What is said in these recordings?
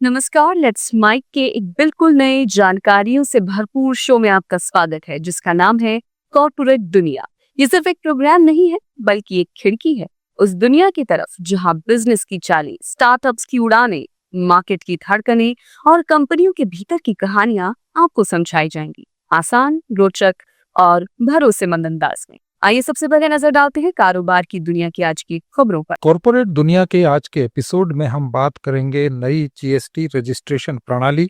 नमस्कार, let's mic के एक बिल्कुल नए जानकारियों से भरपूर शो में आपका स्वागत है जिसका नाम है कॉर्पोरेट दुनिया। ये सिर्फ एक प्रोग्राम नहीं है बल्कि एक खिड़की है उस दुनिया की तरफ जहां बिजनेस की चालें, स्टार्टअप्स की उड़ानें, मार्केट की धड़कनें और कंपनियों के भीतर की कहानियां आपको समझाई जाएंगी आसान, रोचक और भरोसेमंद अंदाज में। आइए सबसे पहले नजर डालते हैं कारोबार की दुनिया की आज की खबरों पर। कॉरपोरेट दुनिया के आज के एपिसोड में हम बात करेंगे नई जीएसटी रजिस्ट्रेशन प्रणाली,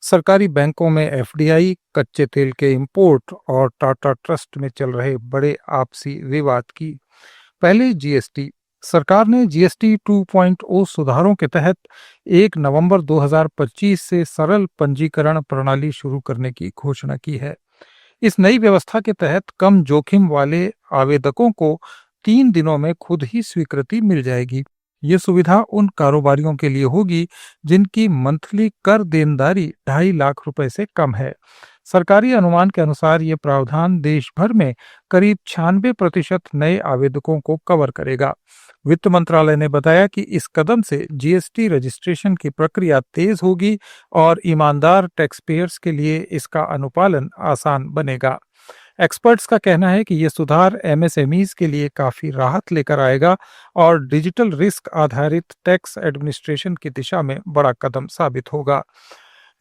सरकारी बैंकों में एफडीआई, कच्चे तेल के इंपोर्ट और टाटा ट्रस्ट में चल रहे बड़े आपसी विवाद की। पहले जीएसटी। सरकार ने जीएसटी 2.0 सुधारों के तहत 1 नवंबर 2025 से सरल पंजीकरण प्रणाली शुरू करने की घोषणा की है। इस नई व्यवस्था के तहत कम जोखिम वाले आवेदकों को 3 दिनों में खुद ही स्वीकृति मिल जाएगी। ये सुविधा उन कारोबारियों के लिए होगी जिनकी मंथली कर देनदारी 2.5 लाख रुपए से कम है। सरकारी अनुमान के अनुसार ये प्रावधान देश भर में करीब 96% नए आवेदकों को कवर करेगा। वित्त मंत्रालय ने बताया कि इस कदम से जीएसटी रजिस्ट्रेशन की प्रक्रिया तेज होगी और ईमानदार टैक्स पेयर्स के लिए इसका अनुपालन आसान बनेगा। एक्सपर्ट्स का कहना है कि ये सुधार एमएसएमईज के लिए काफी राहत लेकर आएगा और डिजिटल रिस्क आधारित टैक्स एडमिनिस्ट्रेशन की दिशा में बड़ा कदम साबित होगा।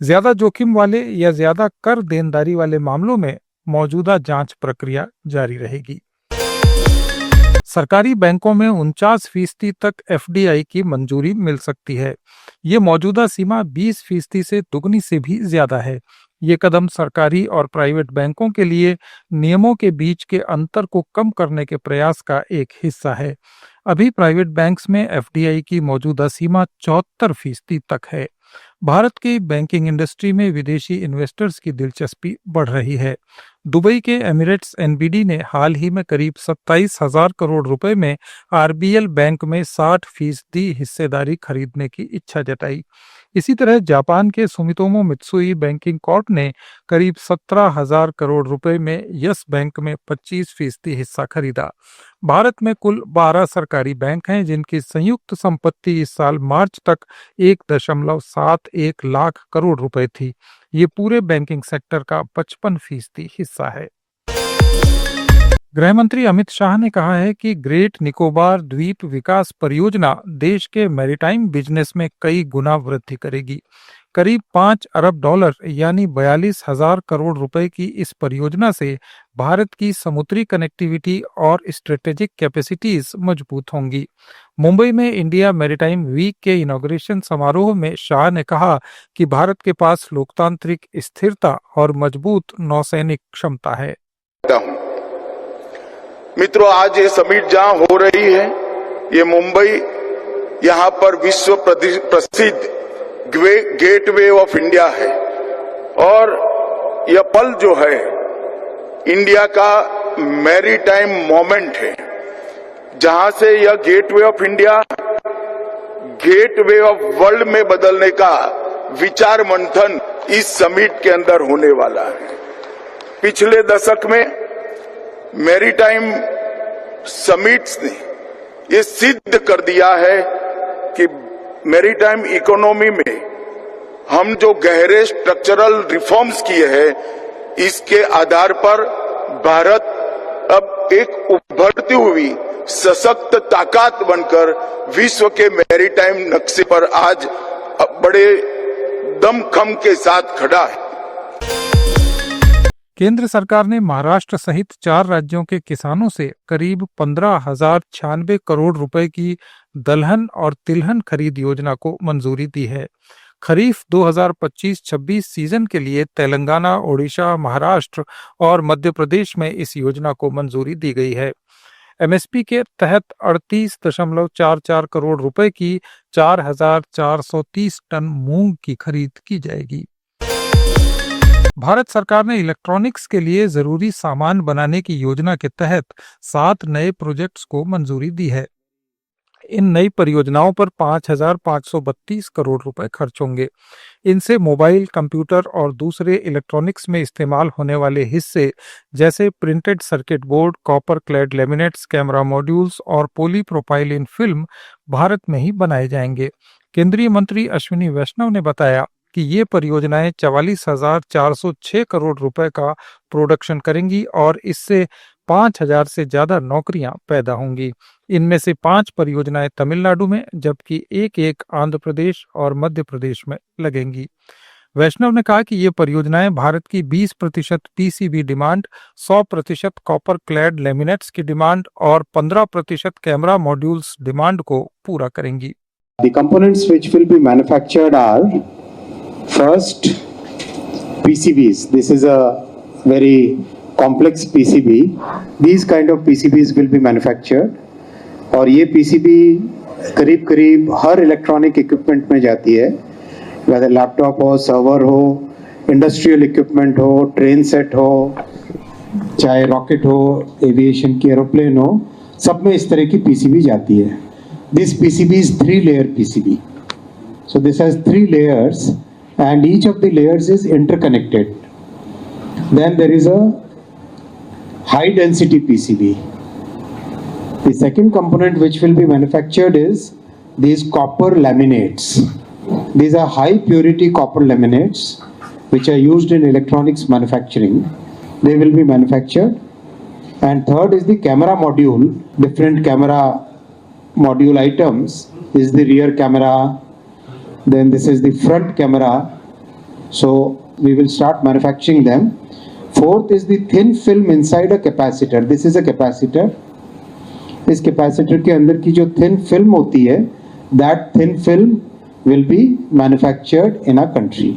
ज्यादा जोखिम वाले या ज्यादा कर देनदारी वाले मामलों में मौजूदा जांच प्रक्रिया जारी रहेगी। सरकारी बैंकों में 49% तक एफडीआई की मंजूरी मिल सकती है। ये मौजूदा सीमा 20% से दुगनी से भी ज्यादा है। ये कदम सरकारी और प्राइवेट बैंकों के लिए नियमों के बीच के अंतर को कम करने के प्रयास का एक हिस्सा है। अभी प्राइवेट बैंक्स में एफडीआई की मौजूदा सीमा 74% तक है। भारत की बैंकिंग इंडस्ट्री में विदेशी इन्वेस्टर्स की दिलचस्पी बढ़ रही है। दुबई के एमिरेट्स एनबीडी ने हाल ही में करीब 27,000 करोड़ रुपए में आरबीएल बैंक में 60% हिस्सेदारी खरीदने की इच्छा जताई। इसी तरह जापान के सुमितोमो मित्सुई बैंकिंग कॉर्प ने करीब 17,000 करोड़ रुपए में यस बैंक में 25% हिस्सा खरीदा। भारत में कुल 12 सरकारी बैंक हैं जिनकी संयुक्त संपत्ति इस साल मार्च तक 1.71 लाख करोड़ रुपए थी। ये पूरे बैंकिंग सेक्टर का 55% हिस्सा है। गृह मंत्री अमित शाह ने कहा है कि ग्रेट निकोबार द्वीप विकास परियोजना देश के मैरीटाइम बिजनेस में कई गुना वृद्धि करेगी। करीब $5 अरब यानी 42,000 करोड़ रुपए की इस परियोजना से भारत की समुद्री कनेक्टिविटी और स्ट्रेटेजिक कैपेसिटीज मजबूत होंगी। मुंबई में इंडिया मैरीटाइम वीक के इनॉग्रेशन समारोह में शाह ने कहा कि भारत के पास लोकतांत्रिक स्थिरता और मजबूत नौसैनिक क्षमता है। मित्रों, आज ये समिट जहां हो रही है, ये मुंबई, यहाँ पर विश्व प्रसिद्ध गेटवे ऑफ इंडिया है और यह पल जो है इंडिया का मैरीटाइम मोमेंट है, जहां से यह gateway of India gateway of world में बदलने का विचार मंथन इस समिट के अंदर होने वाला है। पिछले दशक में मैरीटाइम समिट्स ने ये सिद्ध कर दिया है कि मैरीटाइम इकोनॉमी में हम जो गहरे स्ट्रक्चरल रिफॉर्म्स किए हैं, इसके आधार पर भारत अब एक उभरती हुई सशक्त ताकत बनकर विश्व के मैरीटाइम नक्शे पर आज बड़े दमखम के साथ खड़ा है। केंद्र सरकार ने महाराष्ट्र सहित 4 राज्यों के किसानों से करीब 15,096 करोड़ रुपए की दलहन और तिलहन खरीद योजना को मंजूरी दी है। खरीफ 2025-26 सीजन के लिए तेलंगाना, ओडिशा, महाराष्ट्र और मध्य प्रदेश में इस योजना को मंजूरी दी गई है। एमएसपी के तहत 38.44 करोड़ रुपए की 4,430 टन मूंग की खरीद की जाएगी। भारत सरकार ने इलेक्ट्रॉनिक्स के लिए जरूरी सामान बनाने की योजना के तहत 7 नए प्रोजेक्ट्स को मंजूरी दी है। इन नई परियोजनाओं पर 5,532 करोड़ रुपए खर्च होंगे। इनसे मोबाइल, कंप्यूटर और दूसरे इलेक्ट्रॉनिक्स में इस्तेमाल होने वाले हिस्से जैसे printed circuit board, copper clad laminates, camera modules और पॉलीप्रोपाइलिन फिल्म भारत में ही बनाए जाएंगे। केंद्रीय मंत्री अश्विनी वैष्णव ने बताया कि ये परियोजनाएं 44,406 करोड़ रुपए का प्रोडक्शन करेंगी और इससे 5,000 से ज्यादा नौकरियां पैदा होंगी। इनमें से 5 परियोजनाएं तमिलनाडु में जबकि एक आंध्र प्रदेश और मध्य प्रदेश में लगेंगी। वैष्णव ने कहा कि ये परियोजनाएं भारत की 20% PCB demand, 100% copper clad laminates की डिमांड और 15% कैमरा मॉड्यूल्स डिमांड को पूरा करेंगी। The components which will be manufactured are first PCBs. This is a very complex PCB. These kind of PCBs will be manufactured. और ये PCB करीब हर electronic equipment में जाती है, वैसे लैपटॉप हो, सर्वर हो, इंडस्ट्रियल इक्विपमेंट हो, ट्रेन सेट हो, चाहे रॉकेट हो, एविएशन की एरोप्लेन हो, सब में इस तरह की PCB जाती है। This PCB is 3-layer PCB. So this has 3 layers and each of the layers is interconnected. Then there is a high density PCB. The second component which will be manufactured is these copper laminates. These are high purity copper laminates which are used in electronics manufacturing. They will be manufactured. And third is the camera module, different camera module items. This is the rear camera, then this is the front camera. So we will start manufacturing them. Fourth is the thin film inside a capacitor. This is a capacitor. इस capacitor के अंदर की जो thin film होती है, that thin film will be manufactured in a country.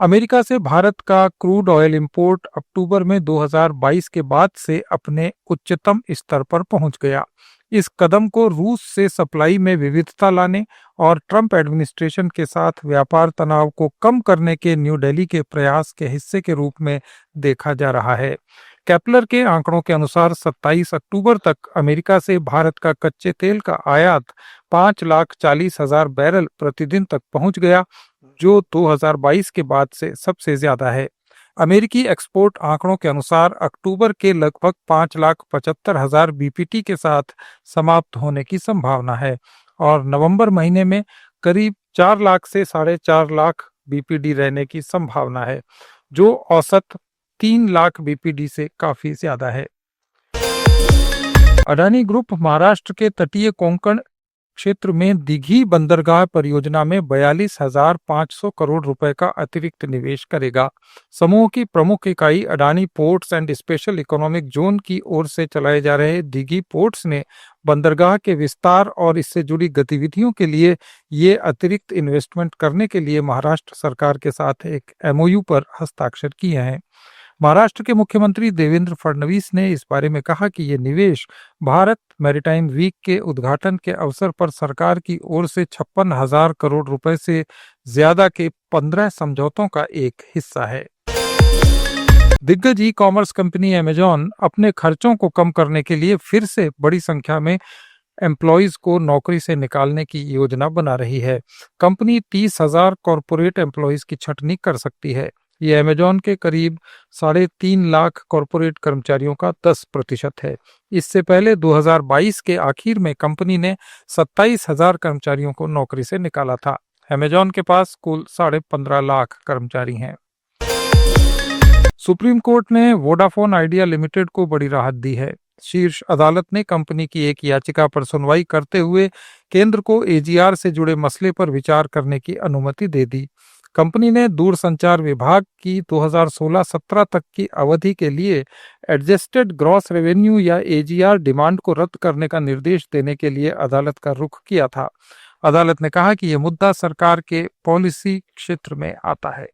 America से भारत का crude oil import अक्टूबर में 2022 के बाद से अपने उच्चतम स्तर पर पहुंच गया। इस कदम को रूस से सप्लाई में विविधता लाने और ट्रंप एडमिनिस्ट्रेशन के साथ व्यापार तनाव को कम करने के न्यू दिल्ली के प्रयास के हिस्से के रूप में देखा जा रहा है। केपलर के आंकड़ों के अनुसार 27 अक्टूबर तक अमेरिका से भारत का कच्चे तेल का आयात 5,40,000 बैरल प्रतिदिन तक पहुंच गया, जो 2022 के बाद से सबसे ज्यादा है। अमेरिकी एक्सपोर्ट आंकड़ों के अनुसार अक्टूबर के लगभग 5,75,000 बीपीटी के साथ समाप्त होने की संभावना है और नवंबर महीने में करीब 4 लाख से 4.5 लाख बीपीडी रहने की संभावना है, जो औसत 3 लाख बीपीडी से काफी ज्यादा है। अडानी ग्रुप महाराष्ट्र के तटीय कोंकण क्षेत्र में दिघी बंदरगाह परियोजना में 42,500 करोड़ रुपए का अतिरिक्त निवेश करेगा। समूह की प्रमुख इकाई Adani ports and special economic zone की ओर से चलाए जा रहे दिघी पोर्ट्स ने बंदरगाह के विस्तार और इससे जुड़ी गतिविधियों के लिए ये अतिरिक्त इन्वेस्टमेंट करने के लिए महाराष्ट्र सरकार के साथ एक एमओयू पर हस्ताक्षर किए हैं। महाराष्ट्र के मुख्यमंत्री देवेंद्र फडणवीस ने इस बारे में कहा कि ये निवेश भारत मैरीटाइम वीक के उद्घाटन के अवसर पर सरकार की ओर से 56,000 करोड़ रुपए से ज्यादा के 15 समझौतों का एक हिस्सा है। दिग्गज ई कॉमर्स कंपनी अमेजॉन अपने खर्चों को कम करने के लिए फिर से बड़ी संख्या में एम्प्लॉइज को नौकरी से निकालने की योजना बना रही है। कंपनी 30,000 कॉरपोरेट एम्प्लॉइज की छंटनी कर सकती है। ये अमेजॉन के करीब 3.5 लाख कॉरपोरेट कर्मचारियों का 10% है। इससे पहले 2022 के आखिर में कंपनी ने 27,000 कर्मचारियों को नौकरी से निकाला था। अमेजॉन के पास कुल 15.5 लाख कर्मचारी हैं। सुप्रीम कोर्ट ने वोडाफोन आइडिया लिमिटेड को बड़ी राहत दी है। शीर्ष अदालत ने कंपनी की एक याचिका पर सुनवाई करते हुए केंद्र को एजीआर से जुड़े मसले पर विचार करने की अनुमति दे दी। कंपनी ने दूरसंचार विभाग की 2016-17 तक की अवधि के लिए एडजस्टेड ग्रॉस रेवेन्यू या एजीआर डिमांड को रद्द करने का निर्देश देने के लिए अदालत का रुख किया था। अदालत ने कहा कि यह मुद्दा सरकार के पॉलिसी क्षेत्र में आता है।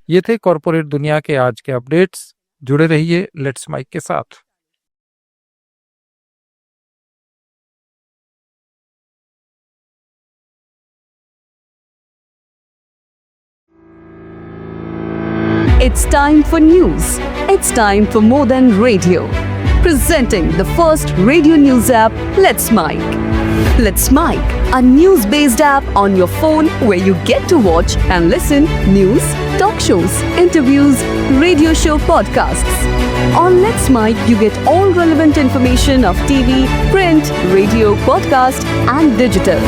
ये थे कॉर्पोरेट दुनिया के आज के अपडेट्स। जुड़े रहिए लेट्स माइक के साथ। It's time for news. It's time for more than radio. Presenting the first radio news app, Let's Mike. Let's Mic, a news-based app on your phone where you get to watch and listen news, talk shows, interviews, radio show podcasts. On Let's Mic, you get all relevant information of TV, print, radio, podcast and digital.